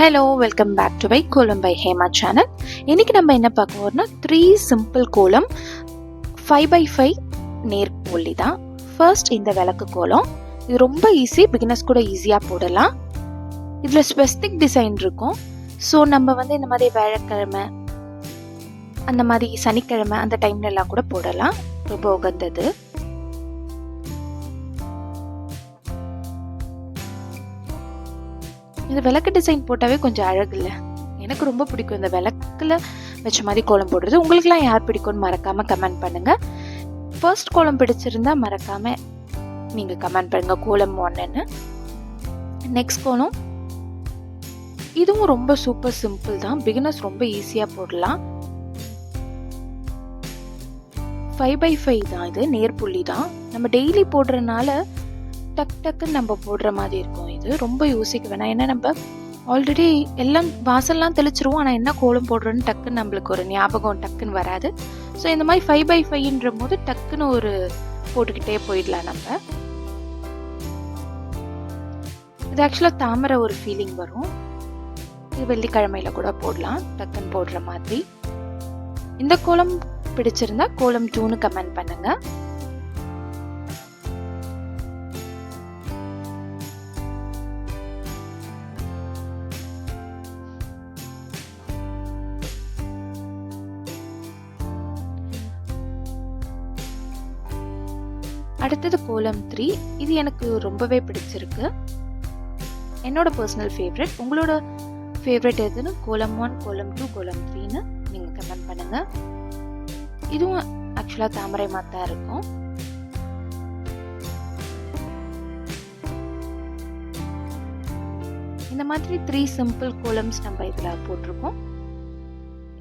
Hello, welcome back to கோலம் by Hema channel. இன்னைக்கு நம்ம என்ன பார்க்க போறோம்னா 3 சிம்பிள் கோலம் 5x5 நேர் போலி தான். ஃபர்ஸ்ட் இந்த விளக்கு கோலம். இது ரொம்ப ஈஸி, பிகினர்ஸ் கூட ஈஸியாக போடலாம். இதில் ஸ்பெசிஃபிக் டிசைன் இருக்கும். ஸோ நம்ம இந்த மாதிரி வியாழக்கிழமை அந்த மாதிரி சனிக்கிழமை அந்த டைம்ல எல்லாம் கூட போடலாம். ரொம்ப உகந்தது. இந்த விளக்கு டிசைன் போட்டாவே கொஞ்சம் அழகு இல்லை? எனக்கு ரொம்ப பிடிக்கும் இந்த விளக்குல வச்ச மாதிரி கோலம் போடுறது. உங்களுக்குலாம் யார் பிடிக்கும்னு மறக்காம கமெண்ட் பண்ணுங்க. ஃபர்ஸ்ட் கோலம் பிடிச்சிருந்தா மறக்காம நீங்க கமெண்ட் பண்ணுங்க கோலம் 1ன்னு. நெக்ஸ்ட் கோலம் இதுவும் ரொம்ப சூப்பர் சிம்பிள் தான். பிகினர்ஸ் ரொம்ப ஈஸியா போடலாம். 5x5 தான். இது நேர்புள்ளி தான். நம்ம டெய்லி போடுறதுனால டக் டக்குன்னு நம்ம போடுற மாதிரி இருக்கும். இது ரொம்ப யோசிக்க வேணாம். ஏன்னா நம்ம ஆல்ரெடி எல்லாம் வாசல்லாம் தெளிச்சிருவோம். ஆனால் என்ன கோலம் போடுறோன்னு டக்குன்னு நம்மளுக்கு ஒரு ஞாபகம் டக்குன்னு வராது. ஸோ இந்த மாதிரி 5x5ன்ற போது டக்குன்னு ஒரு போட்டுக்கிட்டே போயிடலாம் நம்ம. இது ஆக்சுவலாக தாமரை ஒரு ஃபீலிங் வரும். இது வெள்ளிக்கிழமையில கூட போடலாம், டக்குன்னு போடுற மாதிரி. இந்த கோலம் பிடிச்சிருந்தா கோலம் 2ன்னு கமெண்ட் பண்ணுங்க. அடுத்தது கோலம் 3. இது எனக்கு ரொம்பவே பிடிச்சிருக்கு. என்னோட பர்சனல் ஃபேவரட். உங்களோட ஃபேவரட் எதுன்னு கோலம் 1, கோலம் 2, கோலம் 3ன்னு நீங்க கமெண்ட் பண்ணுங்க. இதுவும் ஆக்சுவலா தாமரை மாத்தா இருக்கும். இந்த மாதிரி 3 சிம்பிள் கோலம்ஸ் நம்ம இதுல போட்டிருக்கோம்.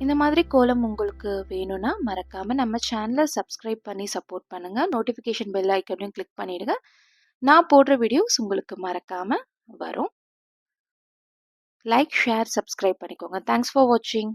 இந்த மாதிரி கோலம் உங்களுக்கு வேணும்னா மறக்காம நம்ம சேனலை சப்ஸ்கிரைப் பண்ணி சப்போர்ட் பண்ணுங்க. நோட்டிஃபிகேஷன் பெல் ஐக்கனையும் கிளிக் பண்ணிடுங்க. நான் போடுற வீடியோஸ் உங்களுக்கு மறக்காம வரும். லைக், ஷேர், சப்ஸ்கிரைப் பண்ணிக்கோங்க. தேங்க்ஸ் ஃபார் வாட்சிங்.